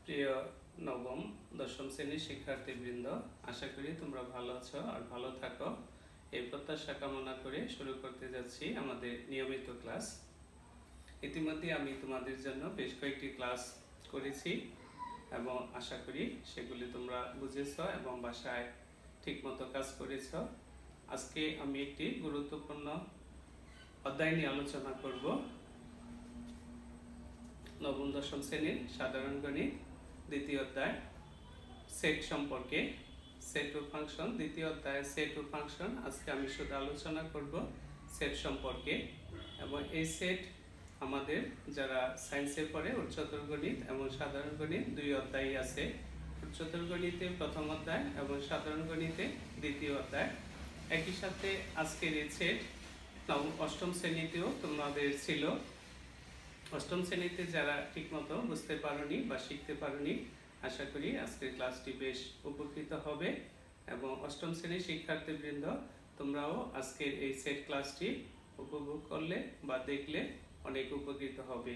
প্রিয় নবম দশম শ্রেণীর শিক্ষার্থীবৃন্দ, আশা করি তোমরা ভালো আছো আর ভালো থাকো। এই প্রত্যাশা কামনা করে শুরু করতে যাচ্ছি আমাদের নিয়মিত ক্লাস। ইতিমধ্যে আমি তোমাদের জন্য বেশ কয়েকটি ক্লাস করেছি এবং আশা করি সেগুলি তোমরা বুঝেছ এবং বাসায় ঠিকমতো কাজ করেছ। আজকে আমি একটি গুরুত্বপূর্ণ অধ্যায় নিয়ে আলোচনা করব। নবম দশম শ্রেণীর সাধারণ গণিত দ্বিতীয় অধ্যায় সেট সম্পর্কে, সেট ও ফাংশন। দ্বিতীয় অধ্যায় সেট ও ফাংশন। আজকে আমি শুধু আলোচনা করব সেট সম্পর্কে। এবং এই সেট আমাদের যারা সায়েন্সে পড়ে উচ্চতর গণিত এবং সাধারণ গণিত দুই অধ্যায় আছে। উচ্চতর গণিতে প্রথম অধ্যায় এবং সাধারণ গণিতে দ্বিতীয় অধ্যায়। একই সাথে আজকের এই সেট অষ্টম শ্রেণীতেও তোমাদের ছিল। অষ্টম শ্রেণীতে যারা ঠিকমতো বুঝতে পারোনি বা শিখতে পারোনি, আশা করি আজকের ক্লাসটি বেশ উপকৃত হবে এবং অষ্টম শ্রেণীর শিক্ষার্থীবৃন্দ তোমরাও আজকের এই সেট ক্লাসটি উপভোগ করলে বা দেখলে অনেক উপকৃত হবে।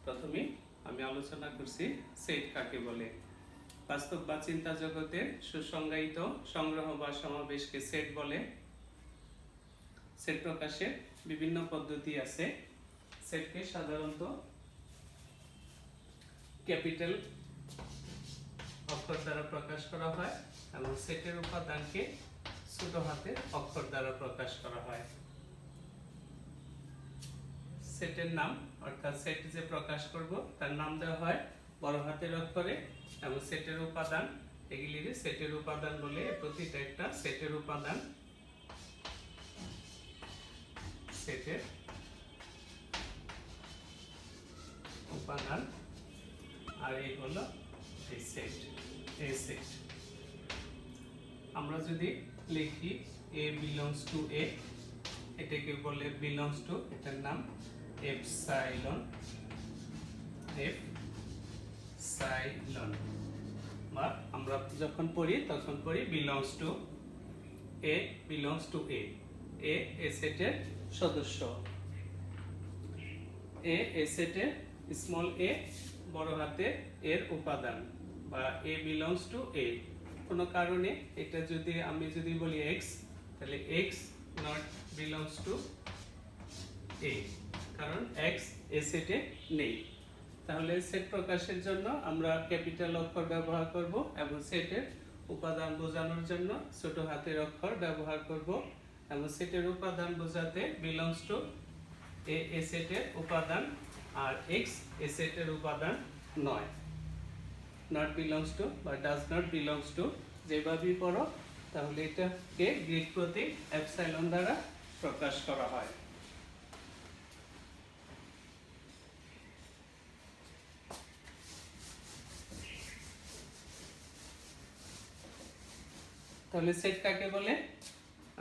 প্রথমে আমি আলোচনা করছি সেট কাকে বলে। বাস্তব বা চিন্তা জগতের সুসংজ্ঞায়িত সংগ্রহ বা সমাবেশকে সেট বলে। সেট প্রকাশের বিভিন্ন পদ্ধতি আছে। সেটকে সাধারণত ক্যাপিটাল অক্ষর দ্বারা প্রকাশ করা হয় এবং সেটের উপাদানকে ছোট হাতের অক্ষর দ্বারা প্রকাশ করা হয়। সেটের নাম অর্থাৎ সেট যে প্রকাশ করব তার নাম দেওয়া হয় বড় হাতের অক্ষরে এবং সেটের উপাদান এগুলিকে সেটের উপাদান বলে। প্রতিটা একটা সেটের উপাদান, সেটের উপাদান। আর এই হলো এই সেট। এই সেট আমরা যদি লিখি এ বিলংস টু এ, এটাকে বলে বিলংস টু, এটার নাম এপসাইলন। এপসাইলন বা আমরা যখন পড়ি তখন পড়ি belongs to A, belongs to A. A সেটের সদস্য। এ সেটের স্মল এ বড় হাতে এর উপাদান বা এ বিলংস টু এ। কোনো কারণে এটা যদি আমি যদি বলি এক্স, তাহলে এক্স নট বিলংস টু এ, কারণ এক্স এ সেটে নেই। তাহলে সেট প্রকাশের জন্য আমরা ক্যাপিটাল অক্ষর ব্যবহার করব এবং সেটের উপাদান বোঝানোর জন্য ছোট হাতের অক্ষর ব্যবহার করব এবং সেটের উপাদান বোঝাতে বিলংস টু এ সেটের উপাদান আর এক্স এ সেটের উপাদান নয়। নট বিলংস টু বা ডাজ নট বিলংস টু যেভাবেই পড়ো, তাহলে এটাকে গ্রিক প্রতীক এপসাইলন দ্বারা প্রকাশ করা হয়। তাহলে সেট কাকে বলে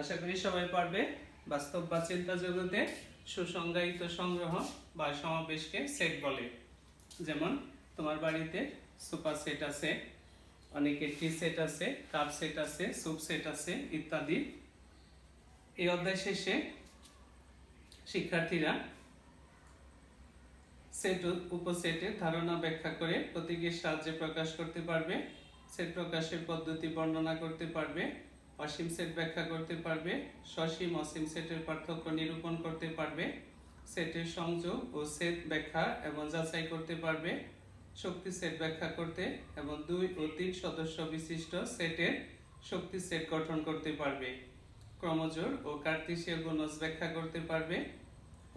আশা করি সবাই পারবে। বাস্তব বা চিন্তা জগতে সুসংজ্ঞায়িত সংগ্রহ বা সমাবেশকে সেট বলে। যেমন তোমার বাড়িতে সোফা সেট আছে, অনেকের টি সেট আছে, কাপ সেট আছে, স্যুপ সেট আছে ইত্যাদি। এই অধ্যায় শেষে শিক্ষার্থীরা সেট ও উপসেটের ধারণা ব্যাখ্যা করে প্রতীকের সাহায্যে প্রকাশ করতে পারবে। সেট প্রকাশের পদ্ধতি বর্ণনা করতে পারবে, অসীম সেট ব্যাখ্যা করতে পারবে, সসীম অসীম সেটের পার্থক্য নিরূপণ করতে পারবে, সেটের সংযোগ ও সেট ব্যাখ্যা এবং যাচাই করতে পারবে, শক্তি সেট ব্যাখ্যা করতে এবং 2 ও 3 সদস্য বিশিষ্ট সেটের শক্তি সেট গঠন করতে পারবে, ক্রমজোড় ও কার্তেশীয় গুণজ ব্যাখ্যা করতে পারবে,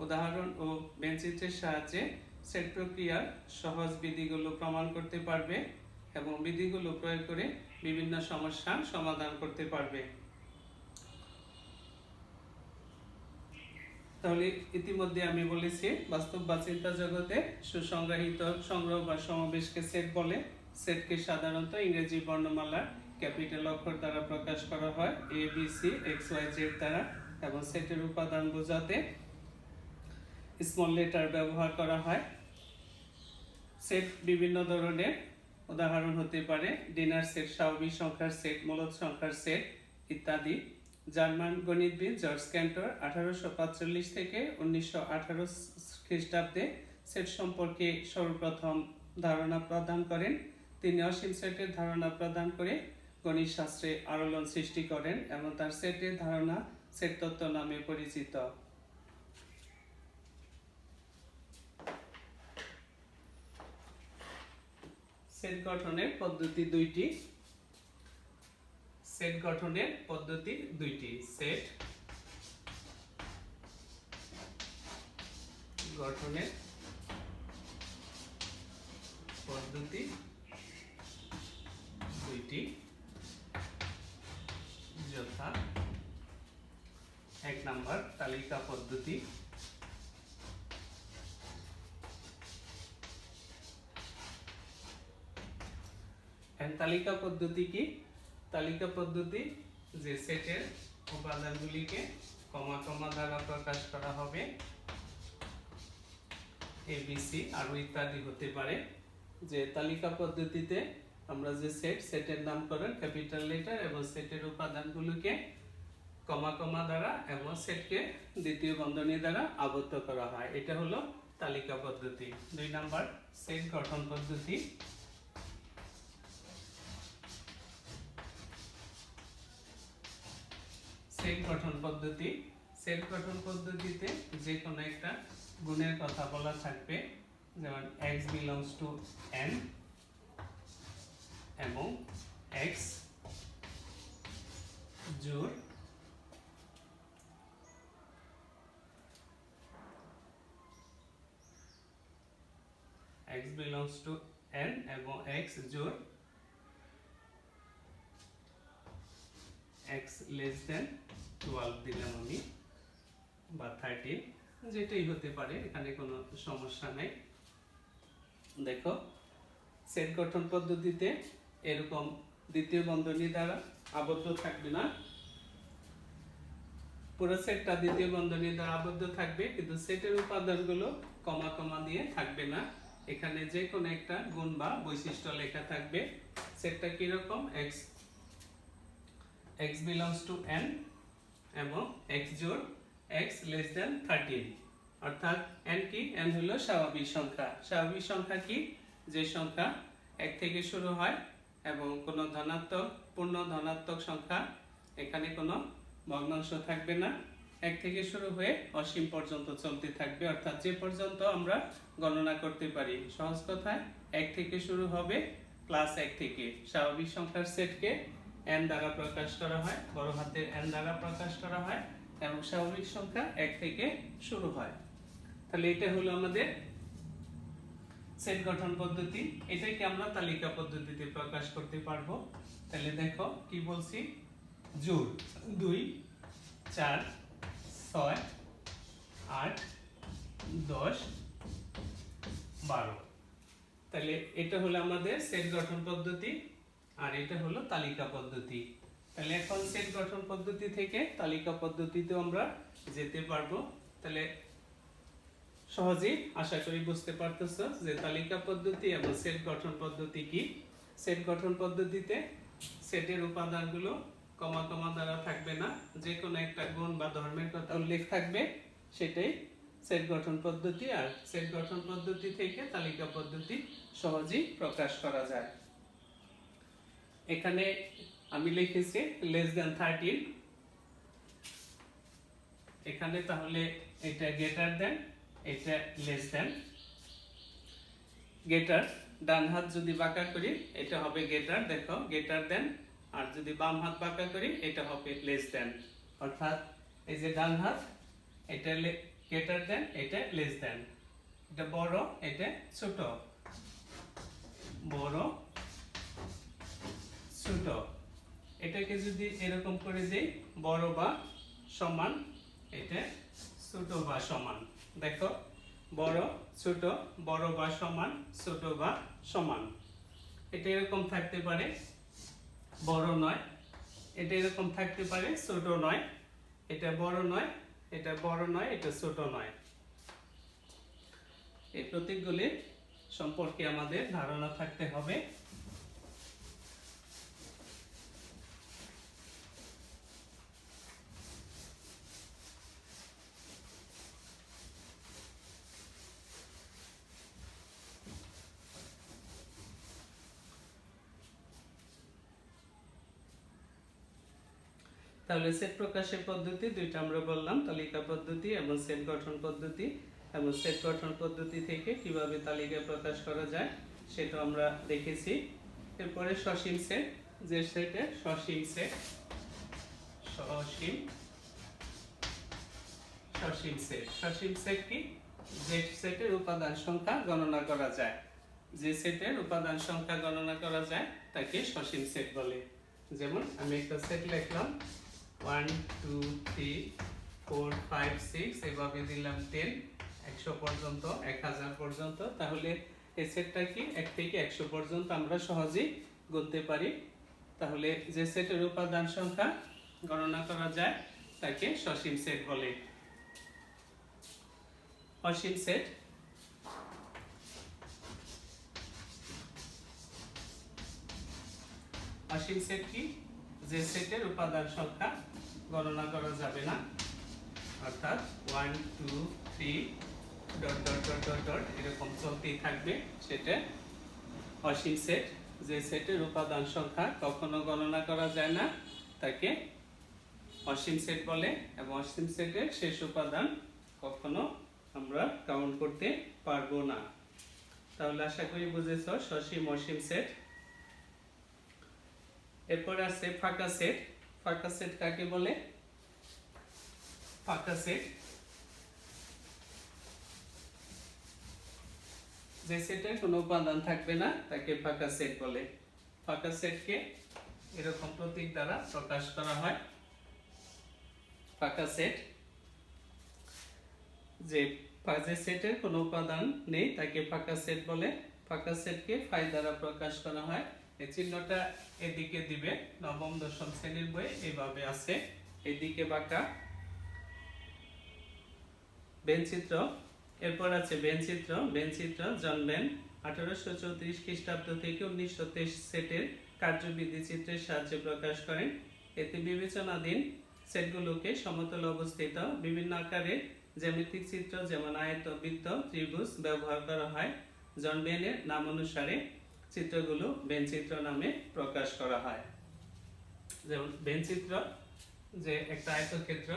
উদাহরণ ও বেঞ্চিত্রের সাহায্যে সেট প্রক্রিয়ার সহজ বিধিগুলো প্রমাণ করতে পারবে এবং বিধিগুলো প্রয়োগ করে বিভিন্ন সমস্যা সমাধান করতে পারবে। তাহলে ইতিমধ্যে আমি বলেছি বাস্তব বা চিন্তা জগতে সুসংজ্ঞায়িত সংগ্রহ বা সমাবেশকে সেট বলে। সেটকে সাধারণত ইংরেজি বর্ণমালার ক্যাপিটাল অক্ষর দ্বারা প্রকাশ করা হয় A B C X Y Z দ্বারা এবং সেটের উপাদান বোঝাতে স্মল লেটার ব্যবহার করা হয়। সেট বিভিন্ন ধরনের, উদাহরণ হতে পারে ডিনার সেট, স্বাভাবিক সংখ্যার সেট, মূলদ সংখ্যার সেট ইত্যাদি। জার্মান গণিতবিদ জর্জ ক্যান্টর 1845 থেকে 1918 খ্রিস্টাব্দে সেট সম্পর্কে সর্বপ্রথম ধারণা প্রদান করেন। তিনি অসীম সেটের ধারণা প্রদান করে গণিত শাস্ত্রে আলোড়ন সৃষ্টি করেন এবং তার সেটের ধারণা সেট তত্ত্ব নামে পরিচিত। সেট গঠনের পদ্ধতি দুইটি। সেট গঠনের পদ্ধতি দুইটি। সেট গঠনের পদ্ধতি দুইটি, যথা 1 নাম্বার তালিকা পদ্ধতি, তালিকা পদ্ধতি কি? তালিকা পদ্ধতি যে সেটের উপাদানগুলিকে কমা কমা দ্বারা প্রকাশ করা হবে, ABC আরো ইত্যাদি হতে পারে। যে তালিকা পদ্ধতিতে আমরা যে সেটের নামকরণ ক্যাপিটাল লেটার এবং সেটের উপাদানগুলোকে কমা কমা দ্বারা এবং সেটকে দ্বিতীয় বন্ধনী দ্বারা আবদ্ধ করা হয়, এটা হলো তালিকা পদ্ধতি। 2 নাম্বার সেট গঠন পদ্ধতি। সেট গঠন পদ্ধতি, সেট গঠন পদ্ধতিতে যে কোনো একটা গুণের কথা বলা থাকবে, যেমন x belongs to n এবং x জোড় x belongs to n এবং x জোড় x less than 12 দিলাম আমি, বা 13, যেটাই হতে পারে, এখানে কোনো সমস্যা নেই। দেখো সেট গঠন পদ্ধতিতে এরকম দ্বিতীয় বন্ধনী দ্বারা আবদ্ধ থাকবে না, পুরো সেটটা দ্বিতীয় বন্ধনী দ্বারা আবদ্ধ থাকবে, কিন্তু সেটের উপাদানগুলো কমা কমা দিয়ে থাকবে না, এখানে যে কোনো একটা গুণ বা বৈশিষ্ট্য লেখা থাকবে। সেটটা কি রকম? x belongs to n এবং x জোড় x less than 13, অর্থাৎ n কি? n হলো স্বাভাবিক সংখ্যা। স্বাভাবিক সংখ্যা কি? যে সংখ্যা 1 থেকে শুরু হয় এবং কোনো ধনাত্মক, পূর্ণ ধনাত্মক সংখ্যা, এখানে কোনো ভগ্নাংশ থাকবে না, 1 থেকে শুরু হয়ে অসীম পর্যন্ত চলতে থাকবে, অর্থাৎ যে পর্যন্ত আমরা গণনা করতে পারি। সহজ কথায় 1 থেকে শুরু হবে, ক্লাস 1 থেকে। স্বাভাবিক সংখ্যার সেটকে n দ্বারা প্রকাশ করা হয়, বড় হাতের n দ্বারা প্রকাশ করা হয়, এবং স্বাভাবিক সংখ্যা 1 থেকে শুরু হয়। তাহলে এটা হলো আমাদের সেট গঠন পদ্ধতি। এটাকে আমরা তালিকা পদ্ধতিতে প্রকাশ করতে পারবো। তাহলে দেখো কি বলছি, জোড় 2 4 6 8 10 12, তাহলে এটা হলো আমাদের সেট গঠন পদ্ধতি, আর এটা হলো তালিকা পদ্ধতি। তাহলে এখন সেট গঠন পদ্ধতি থেকে তালিকা পদ্ধতিতে আমরা যেতে পারবো। তাহলে সহজেই আশা করি বুঝতে পারতেছো যে তালিকা পদ্ধতি এবং সেট গঠন পদ্ধতি কি। সেট গঠন পদ্ধতিতে সেটের উপাদানগুলো কমা কমা দ্বারা থাকবে না, যে কোনো একটা গুণ বা ধর্মের কথা উল্লেখ থাকবে, সেটাই সেট গঠন পদ্ধতি। আর সেট গঠন পদ্ধতি থেকে তালিকা পদ্ধতি সহজেই প্রকাশ করা যায়। এখানে আমি লিখেছি less than 13, এখানে তাহলে এটা গ্রেটার দেন, এটা লেস দেন। গ্রেটার ডান হাত যদি বাঁকা করি এটা হবে গ্রেটার, দেখো গ্রেটার দেন, আর যদি বাম হাত বাঁকা করি এটা হবে লেস দেন, অর্থাৎ এই যে ডান হাত এটা গ্রেটার দেন, এটা লেস দেন, এটা বড়, এটা ছোট, বড় ছোট। এটাকে যদি এরকম করে দেই, বড় বা সমান, এটা ছোট বা সমান, দেখো বড় ছোট, বড় বা সমান, ছোট বা সমান। এটা এরকম থাকতে পারে, বড় নয়, এটা এরকম থাকতে পারে, ছোট নয়, এটা বড় নয়, এটা বড় নয়, এটা ছোট নয়। এই প্রতীকগুলি সম্পর্কে আমাদের ধারণা থাকতে হবে। তাহলে সেট প্রকাশের পদ্ধতি দুইটা আমরা বললাম, তালিকা পদ্ধতি এবং সেট গঠন পদ্ধতি। এবং সেট গঠন পদ্ধতি থেকে কিভাবে তালিকা প্রকাশ করা যায় সেটা আমরা দেখেছি। এরপরে সসীম সেট, যে সেটের সসীম সেট, সসীম সেট। সসীম সেট কি? যে সেটের উপাদান সংখ্যা গণনা করা যায়, যে সেটের উপাদান সংখ্যা গণনা করা যায় তাকে সসীম সেট বলে। যেমন আমি একটা সেট লিখলাম 1 2 3 4 5 6, এভাবে দিলাম 10, 100 পর্যন্ত, 1000 পর্যন্ত। তাহলে এই সেটটা কি 1 থেকে 100 পর্যন্ত আমরা সহজেই গুনতে পারি। তাহলে যে সেটের উপাদান সংখ্যা গণনা করা যায় তাকে সসীম সেট বলে। অসীম সেট, অসীম সেট কি? যে সেটের উপাদান সংখ্যা গণনা করা যাবে না, অর্থাৎ 1 2 3 dot dot dot dot dot এরকম চলতেই থাকবে সেটা অসীম সেট। যে সেটের উপাদান সংখ্যা কখনো গণনা করা যায় না তাকে অসীম সেট বলে। এবং অসীম সেটের শেষ উপাদান কখনো আমরা কাউন্ট করতে পারবো না। তাহলে আশা করি বুঝেছ সসীম অসীম সেট। এরপরে আছে ফাঁকা সেট। ফাঁকা সেট কাকে বলে? ফাঁকা সেট যে সেটের কোনো উপাদান থাকবে না তাকে ফাঁকা সেট বলে। ফাঁকা সেটকে এরকম প্রতীক দ্বারা প্রকাশ করা হয়। ফাঁকা সেট, যে সেটের কোনো উপাদান নেই তাকে ফাঁকা সেট বলে। ফাঁকা সেটকে ফাই দ্বারা প্রকাশ করা হয়। এই চিহ্নটা এদিকে দিবে, নবম দশম শ্রেণীর বই এইভাবে আছে, এদিকে বাঁকা। বেনচিত্র, এরপর আছে বেনচিত্র। বেনচিত্র জন বেন 1834 খ্রিস্টাব্দ থেকে 1923 সেটের কার্যবিধি চিত্রের সাহায্যে প্রকাশ করেন। এতে বিবেচনাধীন সেটগুলোকে সমতলে অবস্থিত বিভিন্ন আকারের জ্যামিতিক চিত্র যেমন আয়ত, বৃত্ত, ত্রিভুজ ব্যবহার করা হয়। জন বেনের নাম অনুসারে চিত্রগুলো বেনচিত্র নামে প্রকাশ করা হয়। যেমন বেনচিত্র, যে একটা আয়তক্ষেত্র,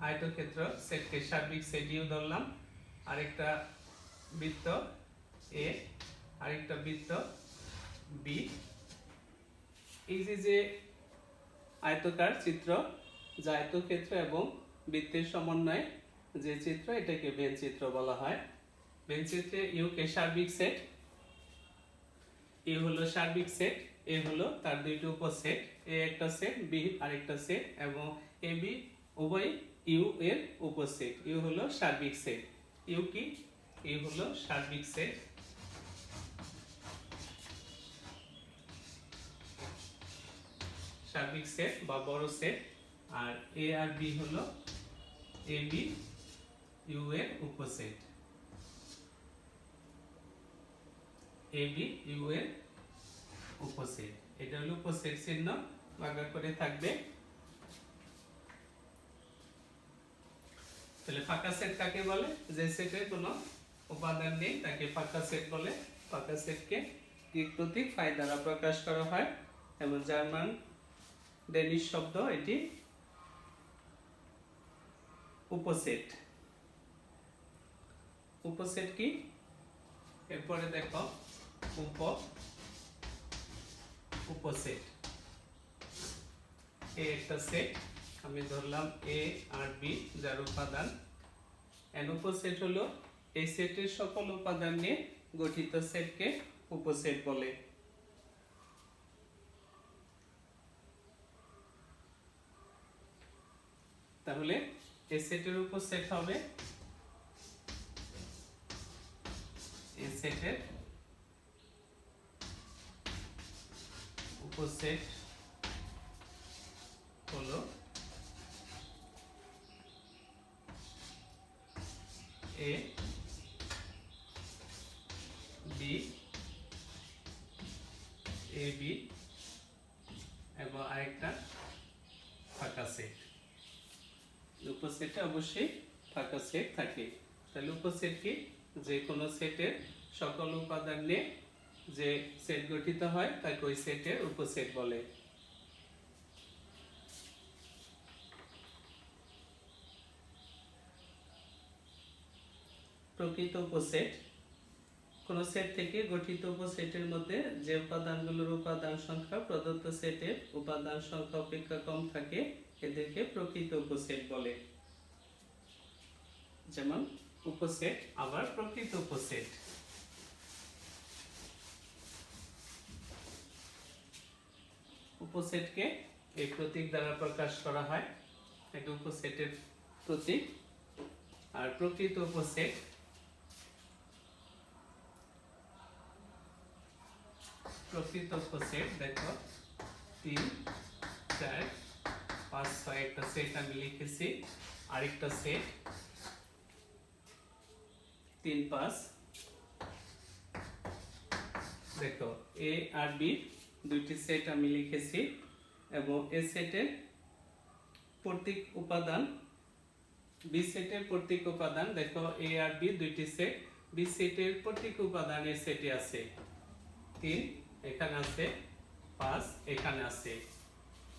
আয়তক্ষেত্র সেটকে সার্বিক সেট ইউ ধরলাম, আরেকটা বৃত্ত এ, আরেকটা বৃত্ত বি। এই যে আয়তকার চিত্র, যা আয়তক্ষেত্র এবং বৃত্তের সমন্বয়ে যে চিত্র, এটাকে বেনচিত্র বলা হয়। বেনচিত্রে ইউ কে সার্বিক সেট, ইউ হলো সার্বিক সেট, এ হলো তার দুইটি উপসেট, এ একটা সেট, বি আরেকটা সেট, এবং এ বি উভয় ইউ এর উপসেট। ইউ হলো সার্বিক সেট। ইউ কি? ইউ হলো সার্বিক সেট। সার্বিক সেট বা বড় সেট। আর এ আর বি হলো এ বি ইউ এর উপসেট। এ বি ইউ এর উপসেট, এটা হলো উপসেট চিহ্ন ভাগা করে থাকবে। তাহলে ফাঁকা সেট কাকে বলে? যে সেটের কোনো উপাদান নেই তাকে ফাঁকা সেট বলে। ফাঁকা সেটকে গ্রিক প্রতীক ফাই দ্বারা প্রকাশ করা হয় এবং জার্মান ডেনিশ শব্দ এটি উপসেট। উপসেট কি? এরপরে দেখো উপসেট। এ একটা সেট, আমি ধরলাম এ আর বি যার উপাদান। এন উপসেট হলো এই সেটের সকল উপাদান নিয়ে গঠিত সেটকে উপসেট বলে। তাহলে এই সেটের উপসেট হবে, এই সেটের উপসেট হলো এ বি, এ বি এবং আরেকটা ফাঁকা সেট। উপসেটে অবশ্যই ফাঁকা সেট থাকে। তাহলে উপসেট কি? যে কোনো সেটের সকল উপাদান নিয়ে যে সেট গঠিত হয় তাকে ওই সেটের উপসেট বলে। প্রকৃত উপসেট কোন সেট থেকে গঠিত উপসেটের মধ্যে যে উপাদানগুলোর উপাদান সংখ্যা প্রদত্ত সেটের উপাদান সংখ্যা অপেক্ষা কম থাকে এদেরকে প্রকৃত উপসেট বলে। যেমন উপসেট আবার প্রকৃত উপসেট। উপসেটকে এই প্রতীক দ্বারা প্রকাশ করা হয়, এটা উপসেটের প্রতীক। আর প্রকৃত উপসেট দেখো 3 4 5 6 একটা সেট আমি লিখেছি, আরেকটা সেট 3 5। দেখো এ আর বি দুইটি সেট আমি লিখেছি এবং এ সেটের প্রত্যেক উপাদান বি সেটের প্রত্যেক উপাদান, দেখো এ আর বি দুইটি সেট, বি সেটের প্রত্যেক উপাদান এ সেটে আছে। 3 এখানে আছে, 5 এখানে আছে,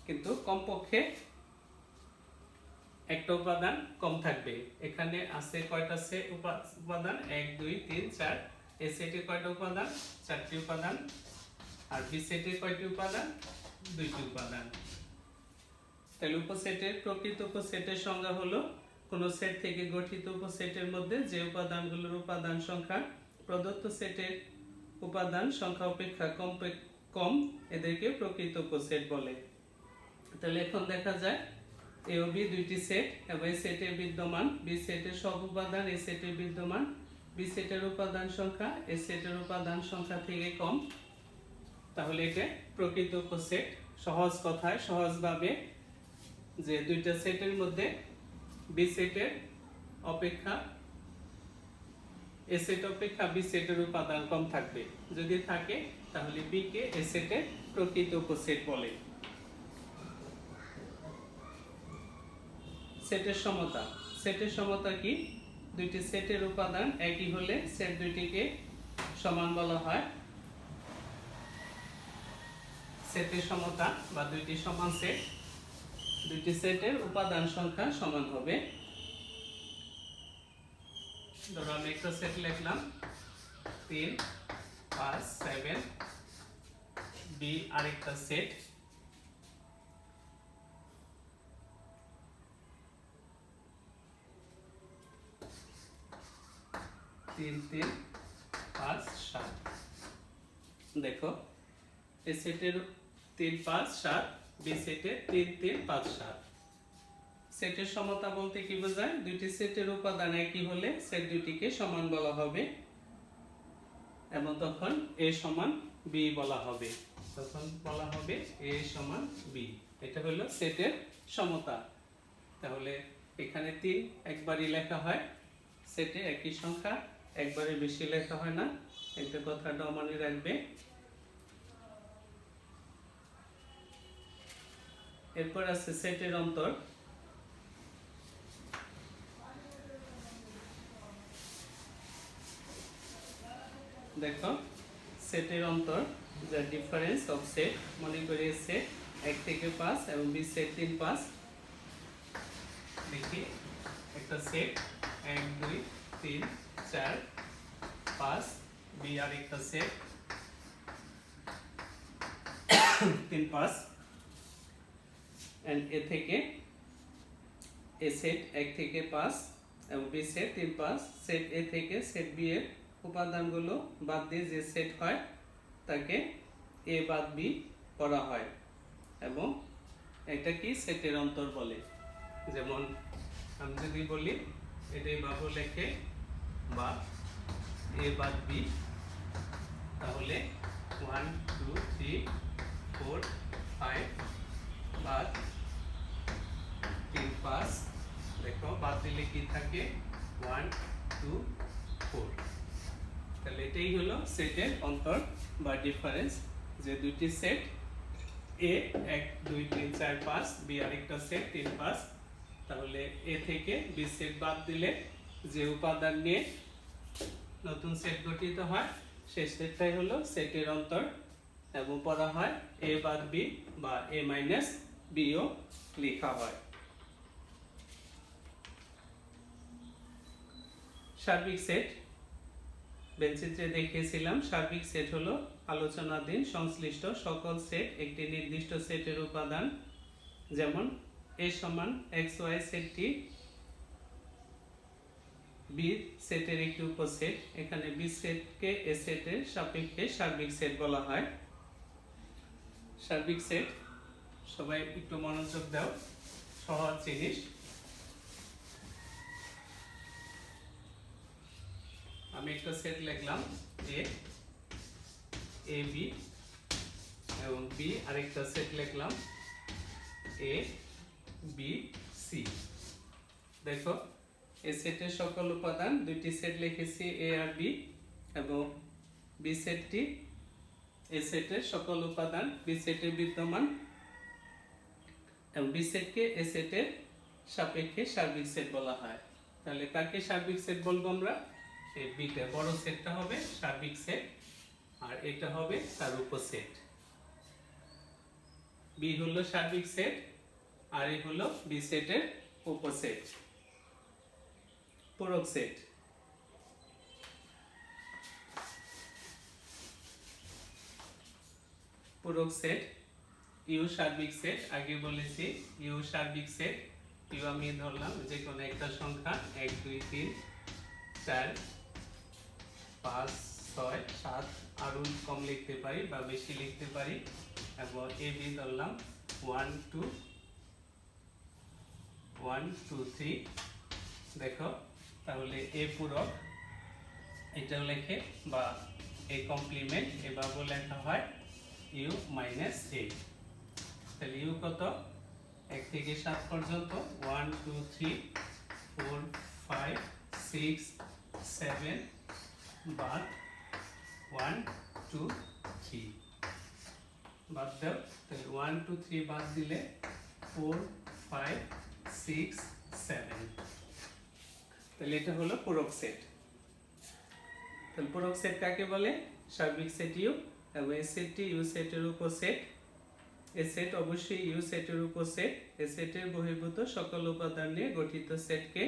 কিন্তু কমপক্ষে একটা উপাদান কম থাকবে। এখানে আছে কয়টা উপাদান? 1 2 3 4। এই সেটে কয়টা উপাদান? 4টি উপাদান। আর বি সেটে কয়টি উপাদান? 2টি উপাদান। তাহলে উপসেটের প্রকৃত উপসেটের সংজ্ঞা হলো কোন সেট থেকে গঠিত উপসেটের মধ্যে যে উপাদানগুলোর উপাদান সংখ্যা প্রদত্ত সেটের উপাদান সংখ্যা অপেক্ষা কম এদেরকে প্রকৃত উপসেট বলে। তাহলে এখন দেখা যায় এ ও বি দুইটি সেট এবং এই সেটে বিদ্যমান বি সেটের সব উপাদান এই সেটে বিদ্যমান, বি সেটের উপাদান সংখ্যা এই সেটের উপাদান সংখ্যা থেকে কম, তাহলে এটা প্রকৃত উপসেট। সহজ কথায় সহজভাবে যে দুইটা সেটের মধ্যে বি সেটের অপেক্ষা এ সেট অপেক্ষা বি সেটের উপাদান কম থাকবে, যদি থাকে তাহলে বি কে এ সেটের প্রকৃত উপসেট বলে। সেটের সমতা। সেটের সমতা কি? দুইটি সেটের উপাদান একই হলে সেট দুইটিকে সমান বলা হয়। সেটের সমতা বা দুইটি সমান সেট, দুইটি সেটের উপাদান সংখ্যা সমান হবে। ধরো আমি একটা সেট লিখলাম 3 5 7, বি আরেকটা সেট 3 3 5 7। দেখো এই সেটের 3 5 7, বি সেটের 3 3 5 7। সেটের সমতা বলতে কি বোঝায়? দুইটি সেটের উপাদান একই হলে সেট দুটিকে সমান বলা হবে এবং তখন এ সমান বি বলা হবে, তখন বলা হবে এ সমান বি। এটা হলো সেটের সমতা। তাহলে এখানে 3 একবারই লেখা হয়, সেটে একই সংখ্যা একবারে বেশি লেখা হয় না, একটা কথাটা মনে রাখবে। এরপর আছে সেটের অন্তর। দেখো সেটের অন্তর যা ডিফারেন্স অফ সেট, মনে করি সেট 1 থেকে 5 এবং বি সেট 3 5। দেখি একটা সেট 1 2 3 4 5, বি আর একটা সেট 3 5 এন্ড এ থেকে এ সেট 1 থেকে 5 এবং বি সেট 3 5। সেট এ থেকে সেট বি এর উপাদানগুলো বাদ দিয়ে যে সেট হয় তাকে এ বাদ বি করা হয় এবং এটা কি সেটের অন্তর বলে। যেমন আমি যদি বলি এটাই বাহু লেখে বা এ বাদ বি, তাহলে 1 2 3 4 5 বাদ 3 5। দেখো বাদ দিলে কি থাকে? 1 2 4। তাহলে এটাই হলো সেটের অন্তর বা ডিফারেন্স, যে দুইটি সেট এ 1 2 3 4 5, বি আরেকটা সেট 3 5। তাহলে এ থেকে বি সেট বাদ দিলে যে উপাদান নিয়ে নতুন সেট গঠিত হয় সেই সেটটাই হলো সেটের অন্তর এবং পড়া হয় এ বাদ বি বা এ মাইনাস বিও লেখা হয়। সার্বিক সেট বেঞ্চিত্রে দেখিয়েছিলাম। সার্বিক সেট হলো আলোচনাধীন সংশ্লিষ্ট সকল সেট একটি নির্দিষ্ট সেটের উপাদান। যেমন এ সমান এক্স ওয়াই সেটটি বি সেটের একটি উপসেট। এখানে বি সেটকে এ সেটের সাপেক্ষে সার্বিক সেট বলা হয়। সার্বিক সেট সবাই একটু মনোযোগ দাও, সহজ জিনিস। আমি একটা সেট লিখলাম এ বি এবং বি আরেকটা সেট লিখলাম এ বি সি। দেখো এই সেটের সকল উপাদান দুইটি সেট লিখেছি এ আর বি এবং বি সেটটি এ সেটের সকল উপাদান বি সেটে বিদ্যমান এবং বি সেটকে এ সেটের সাপেক্ষে সার্বিক সেট বলা হয়। তাহলে কাকে সার্বিক সেট বলবো আমরা? এই বিটা বড় সেটটা হবে সার্বিক সেট আর এটা হবে তার উপসেট। বি হলো সার্বিক সেট আর এ হলো বি সেটের উপসেট। পূরক সেট পূরক সেট ইউ সার্বিক সেট আগে বলেছি ইউ সার্বিক সেট। ইউ আমি ধরলাম যে কোনো একটা সংখ্যা 1 2 3 4 5 6 7 আরো কম লিখতে পারি বা বেশি লিখতে পারি এবং এ বি ধরলাম 1 2 3। দেখো তাহলে এ পূরক এটাও লেখে বা এ কমপ্লিমেন্ট এভাবে লেখা হয় ইউ মাইনাস এ। তাহলে ইউ কত? 1 থেকে 7 পর্যন্ত 1 2 3 4 5 6 7 বাদ 1 2 3 বাদ দাও। তাহলে 1 2 3 বাদ দিলে 4 5 6 7। তাহলে এটা হলো পূরক সেট। তাহলে পূরক সেট কাকে বলে? সার্বিক সেট ইউ এবং এই সেটটি ইউ সেটের উপসেট। এই সেট অবশ্যই ইউ সেটের উপসেট। এই সেটের বহির্ভূত সকল উপাদান নিয়ে গঠিত সেটকে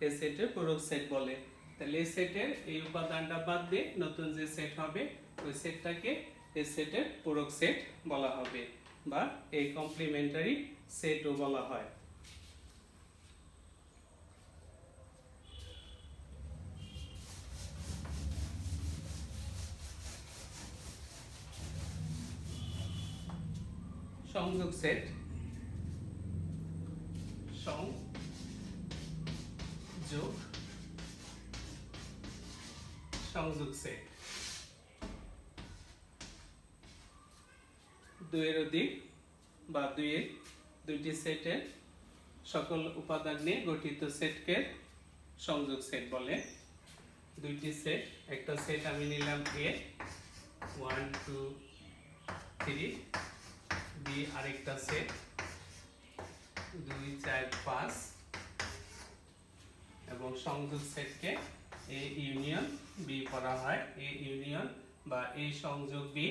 এই সেটের পূরক সেট বলে। তাহলে এই সেটের এই উপাদানটা বাদ দিয়ে নতুন যে সেট হবে ওই সেটটাকে এই সেটের পূরক সেট বলা হবে বা এই কমপ্লিমেন্টারি সেটও বলা হয়। সংযোগ সেট সংযোগ সেট দুইয়ের অধিক বা দুইটি সেটের সকল উপাদান নিয়ে গঠিত সেটকে সংযোগ সেট বলে। দুইটি সেট, একটা সেট আমি নিলাম এ 1 2 3 বি আরেকটা সেট 2 4 5 এবং সংযোগ সেটকে এ ইউনিয়ন বি করা হয়। এ ইউনিয়ন বা এ সংযোগ বি।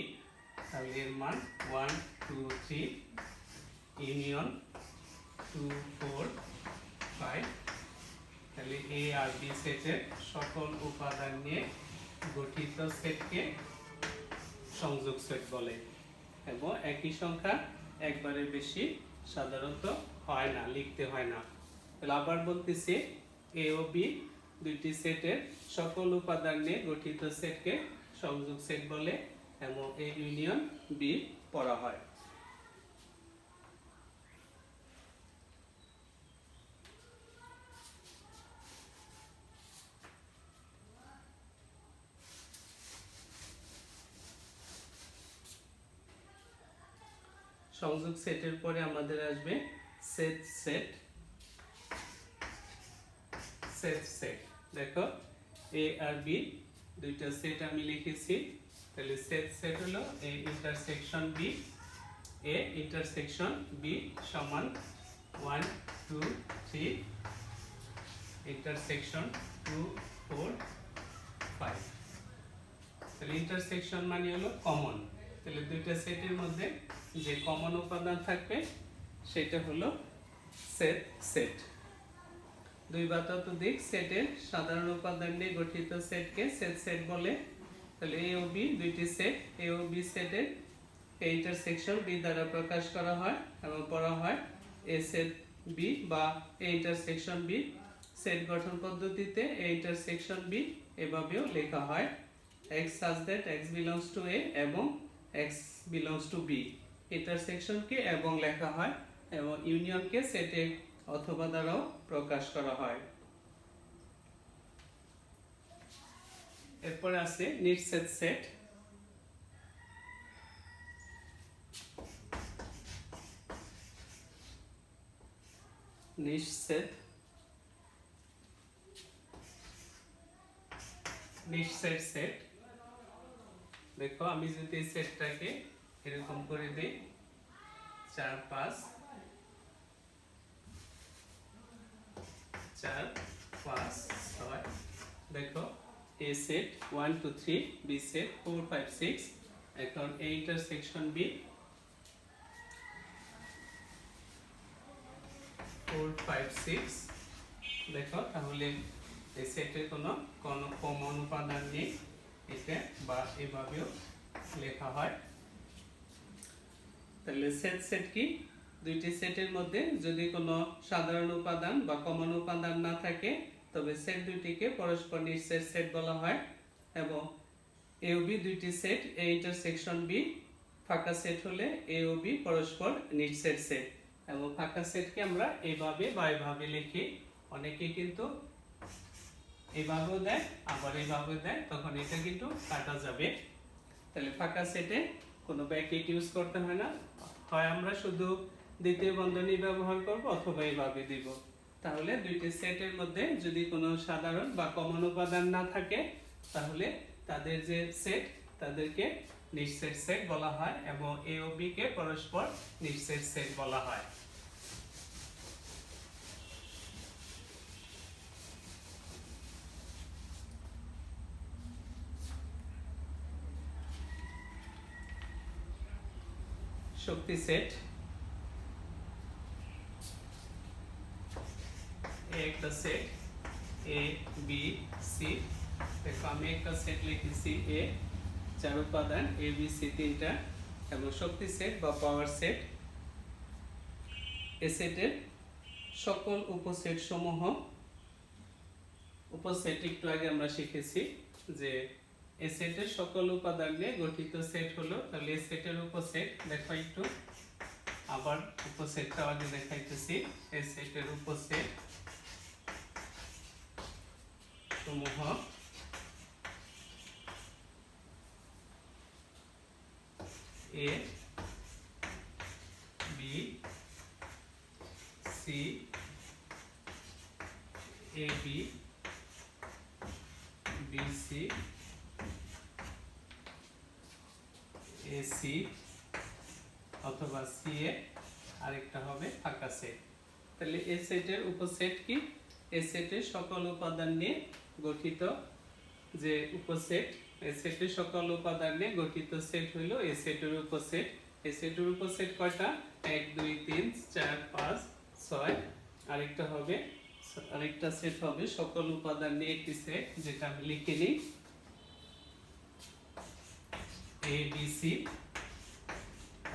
তাহলে এর মান 1 2 3 ইউনিয়ন 2 4 5। তাহলে এ আর বি সেটের সকল উপাদান নিয়ে গঠিত সেটকে সংযোগ সেট বলে এবং একই সংখ্যা একবারের বেশি সাধারণত হয় না, লিখতে হয় না। তাহলে আবার বলতেছি এ ও বি দুইটি সেটের সকল উপাদান নিয়ে গঠিত সেটকে সংযোগ সেট বলে এবং এ ইউনিয়ন বি পড়া হয়। সংযোগ সেটের পরে আমাদের আসবে সেট সেট সেট সেট। দেখো এ আর বি দুইটা সেট আমি লিখেছি। তাহলে সেট সেট হলো A intersection B. A intersection B সমান 1 2 3 ইন্টারসেকশন 2 4 5। তাহলে তাহলে ইন্টারসেকশন মানে হলো কমন। তাহলে দুইটা সেটের মধ্যে যে কমন উপাদান থাকবে সেটা হলো সেট সেট। দুই বা ততোধিক সেটের সাধারণ উপাদান নিয়ে গঠিত সেটকে সেট সেট বলে। তাহলে এ ও বি দুইটি সেট, এ ও বি সেটের এ ইন্টারসেকশন বি দ্বারা প্রকাশ করা হয় এবং পড়া হয় এ সেট বি বা এ ইন্টারসেকশন বি। সেট গঠন পদ্ধতিতে এ ইন্টারসেকশন বি এভাবেও লেখা হয় x such that x belongs to a এবং x belongs to b। ইন্টারসেকশনকে এবং লেখা হয় এবং ইউনিয়নকে সেটে অথবা দ্বারাও প্রকাশ করা হয়। এরপর আছে নিঃসেট সেট। নিঃসেট সেট দেখো, আমি যদি এই সেটটাকে এরকম করে দিই 4 5 4 5 6, দেখো এ সেট 1 2 3, বি সেট 4 5 6। এখন এ ইন্টারসেকশন বি 4 5 6, দেখো তাহলে এই সেটের কোনো কমন উপাদান নেই, এটা বা এভাবেও লেখা হয়। তাহলে সেট সেট কি? দুইটি সেটের মধ্যে যদি কোনো সাধারণ উপাদান বা কমন উপাদান না থাকে তবে সেট দুইটিকে পরস্পর নিঃসেট সেট বলা হয়। এবং এ ও বি দুইটি সেট, এ ইন্টারসেকশন বি ফাঁকা সেট হলে এ ও বি পরস্পর নিঃসেট সেট। এবং ফাঁকা সেটকে আমরা এইভাবে বা এইভাবে লিখি, অনেকে কিন্তু এইভাবেও দেয় আবার এইভাবেও দেয়, তখন এটা কিন্তু কাটা যাবে। তাহলে ফাঁকা সেটে কোনো ব্র্যাকেট ইউজ করতে হয় না, হয় আমরা শুধু দ্বিতীয় বন্ধনী ব্যবহার করব অথবা এইভাবে দিব। তাহলে দুইটি সেটের মধ্যে যদি কোনো সাধারণ বা কমন উপাদান না থাকে তাহলে তাদের যে সেট তাদেরকে নিঃসেট সেট বলা হয় এবং এ ও বি কে পরস্পর নিঃসেট সেট বলা হয়। শক্তি সেট, একটা সেট এ বি সি। দেখো আমি একটা সেট লিখেছি এ, 4 উপাদান এ বি সি 3টা, এবং শক্তি সেট বা পাওয়ার সেট। এ সেটের সকল উপসেট সমূহ, উপসেট একটু আগে আমরা শিখেছি যে এ সেটের সকল উপাদান নিয়ে গঠিত সেট হলো। তাহলে এ সেটের উপসেট দেখো, একটু আবার উপসেটটা আগে দেখাইতেছি। এ সেটের উপসেট সমূহ A B C, A B B C, A C অথবা সি এ, আরেকটা হবে ফাঁকা সেট। তাহলে এ সেটের উপসেট কি? এ সেটের সকল উপাদান নিয়ে গঠিত যে উপসেট, এ সেটের সকল উপাদান নিয়ে গঠিত সেট হলো এ সেটের উপসেট। এ সেটের উপসেট কয়টা? 1 2 3 4 5 6। আরেকটা সেট হবে সকল উপাদান নিয়ে একটি সেট, যেটা আমি লিখে নিই এ বি সি,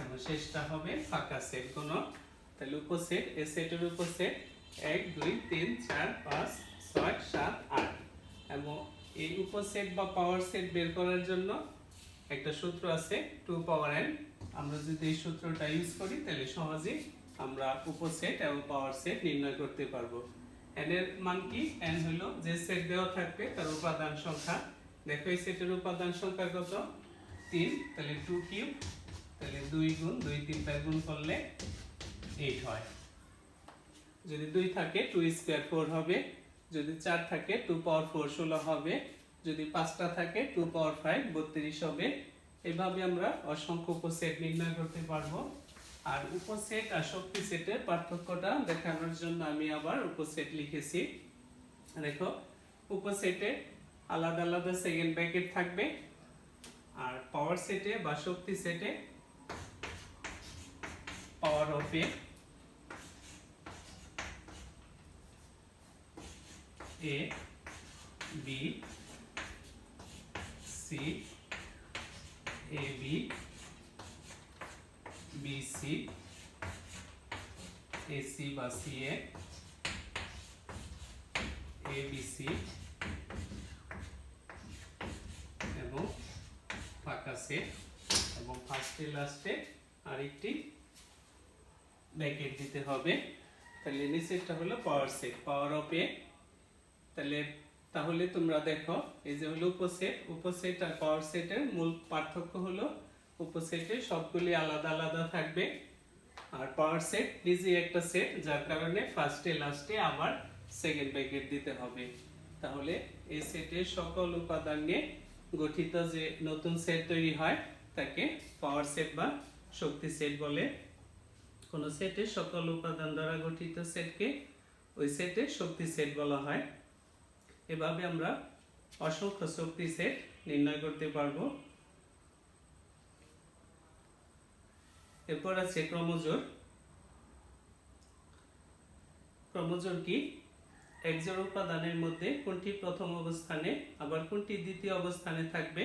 এবং শেষটা হবে ফাঁকা সেট কোন। তাহলে উপসেট, এ সেটের উপসেট 1 2 3 4 5 6 7 8। এবং এই উপসেট বা পাওয়ার সেট বের করার জন্য একটা সূত্র আছে 2 পাওয়ার n। আমরা যদি এই সূত্রটা ইউজ করি তাহলে সহজেই আমরা উপসেট এবং পাওয়ার সেট নির্ণয় করতে পারবো। n এর মান কি? n হলো যে সেট দেওয়া থাকবে তার উপাদান সংখ্যা। দেখো এই সেটের উপাদান সংখ্যা কত? 3। তাহলে 2 কিউব, তাহলে 2 গুণ 2 3টা গুণ করলে 8 হয়। যদি 2 থাকে 2 স্কয়ার 4 হবে, যদি 4 থাকে 2 পাওয়ার 4 16 হবে, যদি 5টা থাকে 2 পাওয়ার 5 32 হবে। এভাবে আমরা অসংখ্য উপসেট নির্ণয় করতে পারবো। আর উপসেট আর শক্তি সেটের পার্থক্যটা দেখানোর জন্য আমি আবার উপসেট লিখেছি। দেখো উপসেটে আলাদা আলাদা সেকেন্ড ব্র্যাকেট থাকবে আর পাওয়ার সেটে বা শক্তি সেটে power of A B C A B B C A C বা সি এ বি সি এবং ফাঁকা সেট এবং ফার্স্টে লাস্টে আরেকটি ব্র্যাকেট দিতে হবে। তাহলে নিচেরটা হলো পাওয়ার সেট, পাওয়ার অফ এ। তাহলে তোমরা দেখো এই যে হলো উপসেট আর পাওয়ার সেটের মূল পার্থক্য হলো উপসেটে সবগুলি আলাদা আলাদা থাকবে, আর পাওয়ার সেট নিজে একটা সেট, যার কারণে ফার্স্টে লাস্টে আবার সেকেন্ড ব্র্যাকেট দিতে হবে। তাহলে এই সেটের সকল উপাদান নিয়ে গঠিত যে নতুন সেট তৈরি হয় তাকে পাওয়ার সেট বা শক্তি সেট বলে। কোন সেটের সকল উপাদান দ্বারা গঠিত সেটকে ওই সেটের শক্তি সেট বলা হয়। এভাবে আমরা অসংখ্য শক্তি সেট নির্ণয় করতে পারবো। এরপর আছে ক্রমজোড়। ক্রমজোড় কি? একজোড় উপাদানের মধ্যে কোনটি প্রথম অবস্থানে আবার কোনটি দ্বিতীয় অবস্থানে থাকবে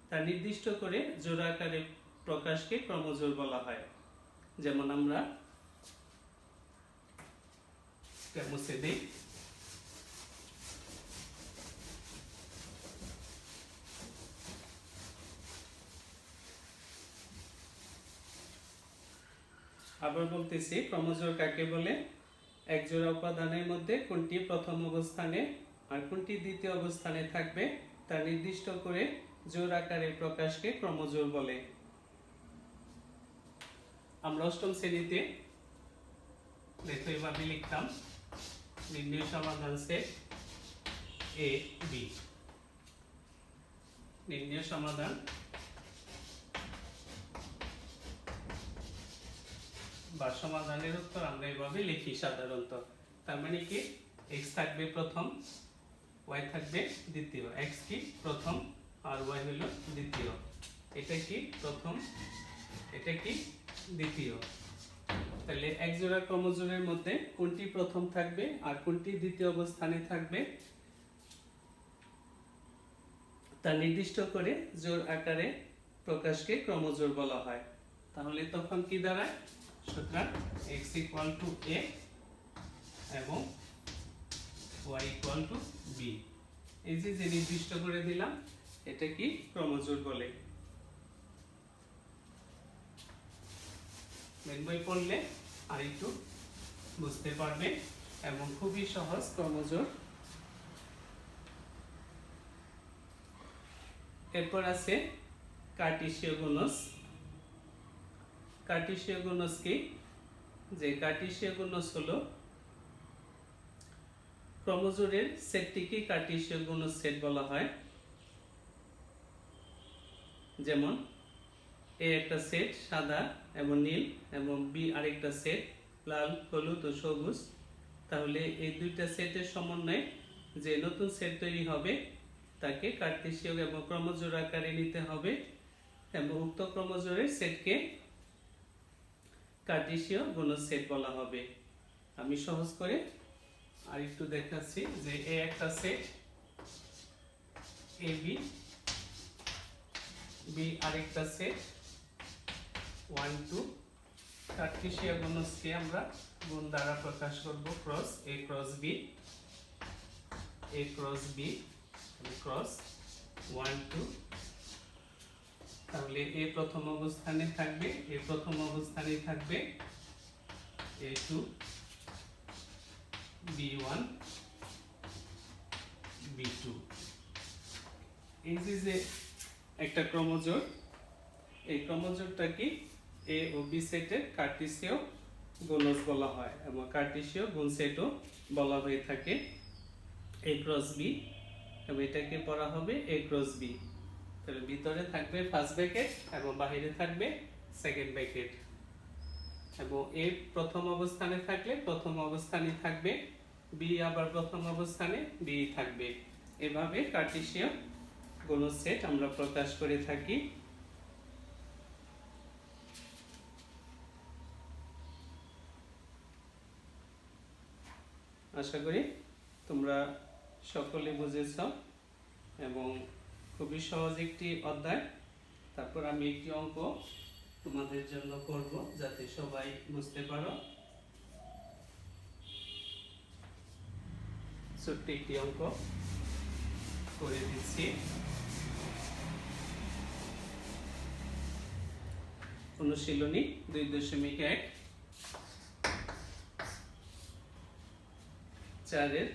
তা নির্দিষ্ট করে জোড়া আকারে প্রকাশকে ক্রমজোড় বলা হয়। যেমন আমরা মুছে দিই। আবার বলতেছি, ক্রমজোড় কাকে বলে? একজোড়া উপাদানের মধ্যে কোনটি প্রথম অবস্থানে আর কোনটি দ্বিতীয় অবস্থানে থাকবে তা নির্দিষ্ট করে জোড় আকারে প্রকাশকে ক্রমজোড় বলে। আমরা অষ্টম শ্রেণীতে দেখো এভাবে লিখতাম, নির্ণয় সমাধান সেট এ বি। নির্ণয় সমাধান বা সমাধানের উত্তর আমরা এভাবে লিখি সাধারণত। তার মানে কি, x থাকবে প্রথম, y থাকবে দ্বিতীয়। x কি? প্রথম, আর y হলো দ্বিতীয়। এটা কি? প্রথম, এটা কি? দ্বিতীয়। তাহলে এক জোড়া ক্রমজোড়ের মধ্যে কোনটি প্রথম থাকবে আর কোনটি দ্বিতীয় অবস্থানে থাকবে তা নির্দিষ্ট করে জোড় আকারে প্রকাশকে ক্রমজোড় বলা হয়। তাহলে তখন কি দাঁড়ায়? সুতরাং x = a এবং y = b। এই যে নির্দিষ্ট করে দিলাম, এটা কি? ক্রমজোড় বলে। বই পড়লে আর একটু বুঝতে পারবে এবং খুবই সহজ ক্রমজোড়। এরপর আছে কার্টেসীয় গুণজ। কার্টেসীয় গুণজ কি? যে কার্টেসীয় গুণজ হলো ক্রমজোড়ের সেটটিকে কার্টেসীয় গুণজ সেট বলা হয়। যেমন এ একটা সেট সাদা এবং নীল এবং বি আরেকটা সেট লাল, হলুদ ও সবুজ। তাহলে এই দুইটা সেটের সমন্বয়ে যে নতুন সেট তৈরি হবে তাকে কার্টেসীয় এবং ক্রমজোড় আকারে নিতে হবে এবং উক্ত ক্রমজোড়ের সেটকে কার্টেসীয় গুণজ সেট বলা হবে। আমি সহজ করে আরেকটু দেখাচ্ছি যে এ একটা সেট এ বি, বি আরেকটা সেট 1 2। কার্টেসীয় গুণজকে আমরা গুণ দ্বারা প্রকাশ করব, ক্রস এ ক্রস বি, এ ক্রস বি ক্রস 1 2। তাহলে এ প্রথম অবস্থানে থাকবে, এ প্রথম অবস্থানে থাকবে a2 b1 b2। এই যে একটা ক্রমজোড়, এই ক্রমজোড়টা কি? এ ও বি সেটের কার্টেসীয় গুণজ বলা হয় এবং কার্টেসীয় গুণ সেটও বলা হয়ে থাকে। এ ক্রস বি এবং এটাকে পড়া হবে এ ক্রস বি। তাহলে ভিতরে থাকবে ফার্স্ট ব্র্যাকেট এবং বাইরে থাকবে সেকেন্ড ব্র্যাকেট, এবং এ প্রথম অবস্থানে থাকলে প্রথম অবস্থানে থাকবে, বি আবার প্রথম অবস্থানে বি থাকবে। এভাবে কার্টেসীয় গুণজ সেট আমরা প্রকাশ করে থাকি। আশা করি তোমরা সকলে বুঝেছ এবং খুবই সহজ একটি অধ্যায়। তারপর আমি একটি অঙ্ক তোমাদের জন্য করব যাতে সবাই বুঝতে পারো। ছোট্ট একটি অঙ্ক করে দিচ্ছি। অনুশীলনী 2.1 4-এর